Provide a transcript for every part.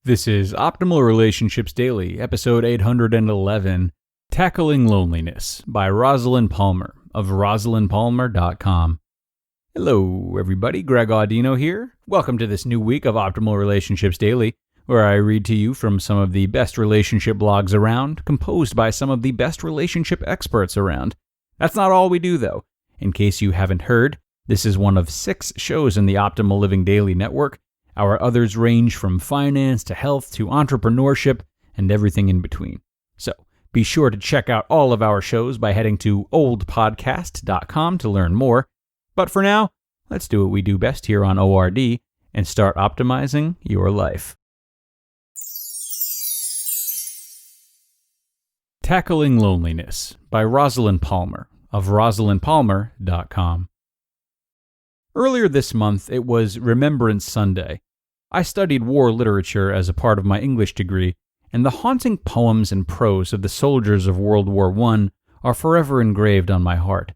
This is Optimal Relationships Daily, episode 811, Tackling Loneliness by Rosalyn Palmer of rosalynpalmer.com. Hello, everybody. Greg Audino here. Welcome to this new week of Optimal Relationships Daily, where I read to you from some of the best relationship blogs around, composed by some of the best relationship experts around. That's not all we do, though. In case you haven't heard, this is one of 6 shows in the Optimal Living Daily network. Our others range from finance to health to entrepreneurship and everything in between. So be sure to check out all of our shows by heading to oldpodcast.com to learn more. But for now, let's do what we do best here on ORD and start optimizing your life. Tackling Loneliness by Rosalyn Palmer of rosalynpalmer.com. Earlier this month, it was Remembrance Sunday. I studied war literature as a part of my English degree, and the haunting poems and prose of the soldiers of World War I are forever engraved on my heart.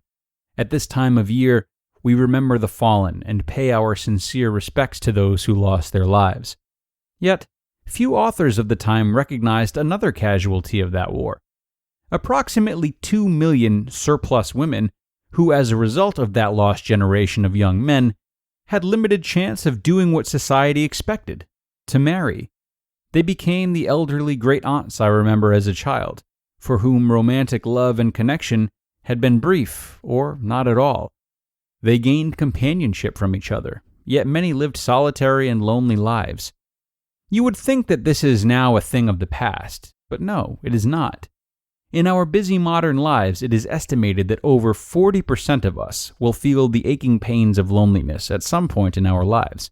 At this time of year, we remember the fallen and pay our sincere respects to those who lost their lives. Yet, few authors of the time recognized another casualty of that war. Approximately 2 million surplus women, who as a result of that lost generation of young men, had limited chance of doing what society expected, to marry. They became the elderly great-aunts I remember as a child, for whom romantic love and connection had been brief or not at all. They gained companionship from each other, yet many lived solitary and lonely lives. You would think that this is now a thing of the past, but no, it is not. In our busy modern lives, it is estimated that over 40% of us will feel the aching pains of loneliness at some point in our lives.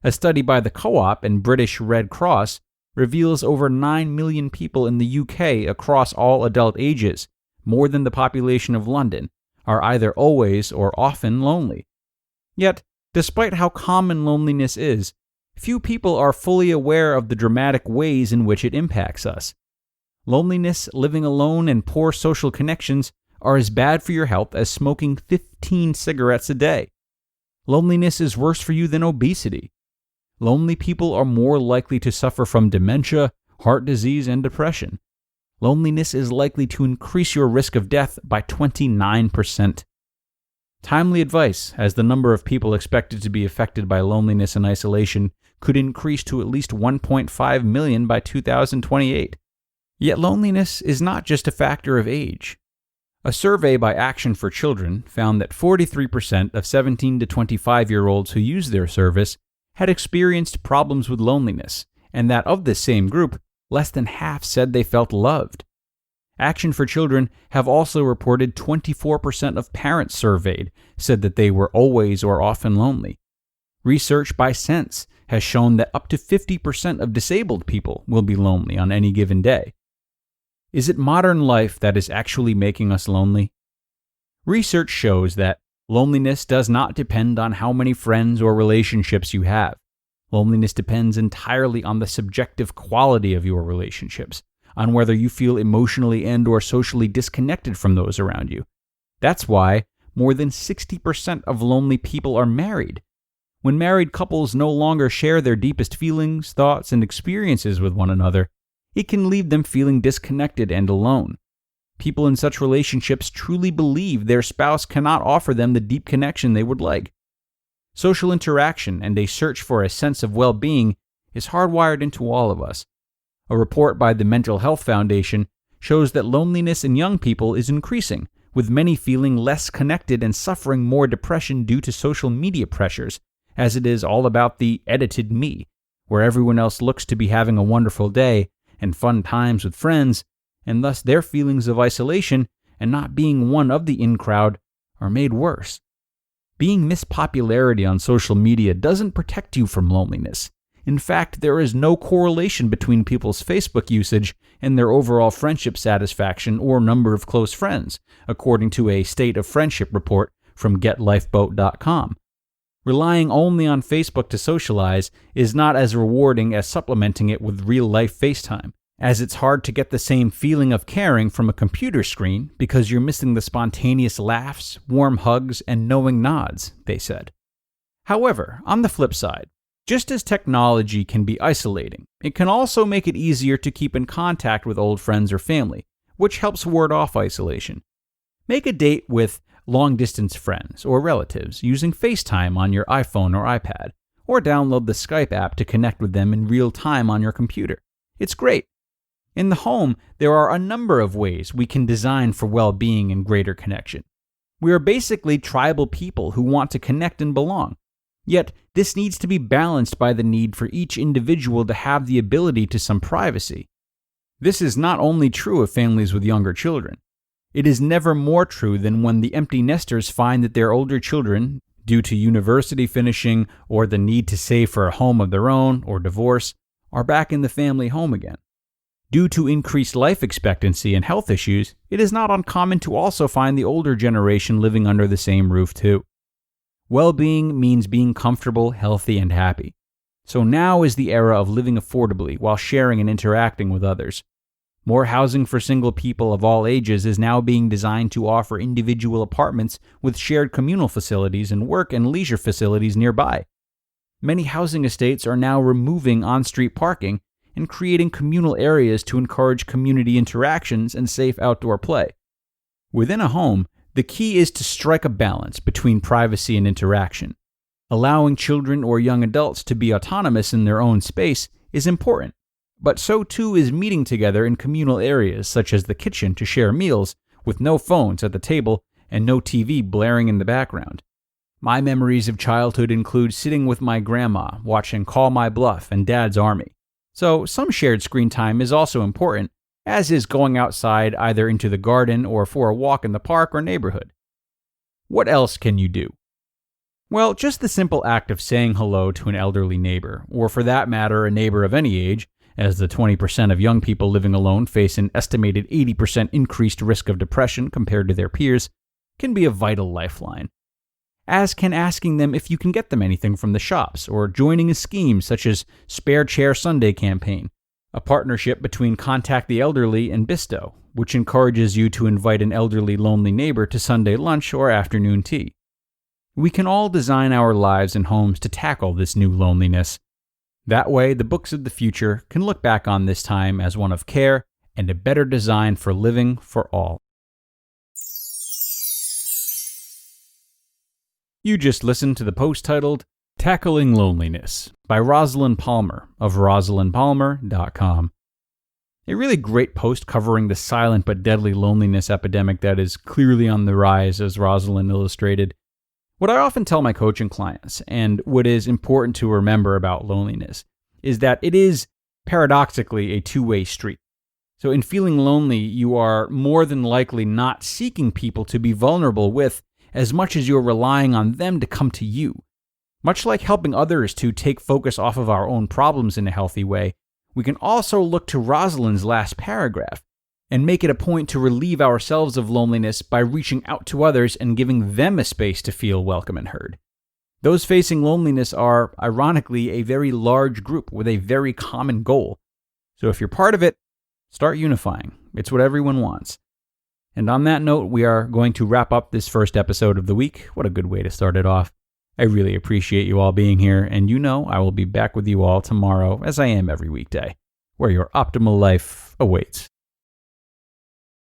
A study by the Co-op and British Red Cross reveals over 9 million people in the UK across all adult ages, more than the population of London, are either always or often lonely. Yet, despite how common loneliness is, few people are fully aware of the dramatic ways in which it impacts us. Loneliness, living alone, and poor social connections are as bad for your health as smoking 15 cigarettes a day. Loneliness is worse for you than obesity. Lonely people are more likely to suffer from dementia, heart disease, and depression. Loneliness is likely to increase your risk of death by 29%. Timely advice, as the number of people expected to be affected by loneliness and isolation could increase to at least 1.5 million by 2028. Yet loneliness is not just a factor of age. A survey by Action for Children found that 43% of 17 to 25-year-olds who used their service had experienced problems with loneliness, and that of this same group, less than half said they felt loved. Action for Children have also reported 24% of parents surveyed said that they were always or often lonely. Research by Sense has shown that up to 50% of disabled people will be lonely on any given day. Is it modern life that is actually making us lonely? Research shows that loneliness does not depend on how many friends or relationships you have. Loneliness depends entirely on the subjective quality of your relationships, on whether you feel emotionally and or socially disconnected from those around you. That's why more than 60% of lonely people are married. When married couples no longer share their deepest feelings, thoughts, and experiences with one another, it can leave them feeling disconnected and alone. People in such relationships truly believe their spouse cannot offer them the deep connection they would like. Social interaction and a search for a sense of well-being is hardwired into all of us. A report by the Mental Health Foundation shows that loneliness in young people is increasing, with many feeling less connected and suffering more depression due to social media pressures, as it is all about the edited me, where everyone else looks to be having a wonderful day and fun times with friends, and thus their feelings of isolation and not being one of the in-crowd are made worse. Being mispopularity on social media doesn't protect you from loneliness. In fact, there is no correlation between people's Facebook usage and their overall friendship satisfaction or number of close friends, according to a State of Friendship report from GetLifeboat.com. Relying only on Facebook to socialize is not as rewarding as supplementing it with real-life FaceTime, as it's hard to get the same feeling of caring from a computer screen because you're missing the spontaneous laughs, warm hugs, and knowing nods, they said. However, on the flip side, Just as technology can be isolating, it can also make it easier to keep in contact with old friends or family, which helps ward off isolation. Make a date with long-distance friends or relatives using FaceTime on your iPhone or iPad, or download the Skype app to connect with them in real time on your computer. It's great. In the home, there are a number of ways we can design for well-being and greater connection. We are basically tribal people who want to connect and belong. Yet, this needs to be balanced by the need for each individual to have the ability to some privacy. This is not only true of families with younger children. It is never more true than when the empty nesters find that their older children, due to university finishing or the need to save for a home of their own or divorce, are back in the family home again. Due to increased life expectancy and health issues, it is not uncommon to also find the older generation living under the same roof too. Well-being means being comfortable, healthy, and happy. So now is the era of living affordably while sharing and interacting with others. More housing for single people of all ages is now being designed to offer individual apartments with shared communal facilities and work and leisure facilities nearby. Many housing estates are now removing on-street parking and creating communal areas to encourage community interactions and safe outdoor play. Within a home, the key is to strike a balance between privacy and interaction. Allowing children or young adults to be autonomous in their own space is important, but so too is meeting together in communal areas such as the kitchen to share meals with no phones at the table and no TV blaring in the background. My memories of childhood include sitting with my grandma watching Call My Bluff and Dad's Army. So some shared screen time is also important, as is going outside either into the garden or for a walk in the park or neighborhood. What else can you do? Well, just the simple act of saying hello to an elderly neighbor, or for that matter, a neighbor of any age, as the 20% of young people living alone face an estimated 80% increased risk of depression compared to their peers, can be a vital lifeline. As can asking them if you can get them anything from the shops, or joining a scheme such as Spare Chair Sunday campaign, a partnership between Contact the Elderly and Bisto, which encourages you to invite an elderly lonely neighbor to Sunday lunch or afternoon tea. We can all design our lives and homes to tackle this new loneliness. That way, the books of the future can look back on this time as one of care and a better design for living for all. You just listened to the post titled Tackling Loneliness by Rosalyn Palmer of rosalynpalmer.com. A really great post covering the silent but deadly loneliness epidemic that is clearly on the rise, as Rosalyn illustrated. What I often tell my coaching clients, and what is important to remember about loneliness, is that it is paradoxically a two-way street. So in feeling lonely, you are more than likely not seeking people to be vulnerable with as much as you're relying on them to come to you. Much like helping others to take focus off of our own problems in a healthy way, we can also look to Rosalyn's last paragraph and make it a point to relieve ourselves of loneliness by reaching out to others and giving them a space to feel welcome and heard. Those facing loneliness are, ironically, a very large group with a very common goal. So if you're part of it, start unifying. It's what everyone wants. And on that note, we are going to wrap up this first episode of the week. What a good way to start it off. I really appreciate you all being here, and you know I will be back with you all tomorrow, as I am every weekday, where your optimal life awaits.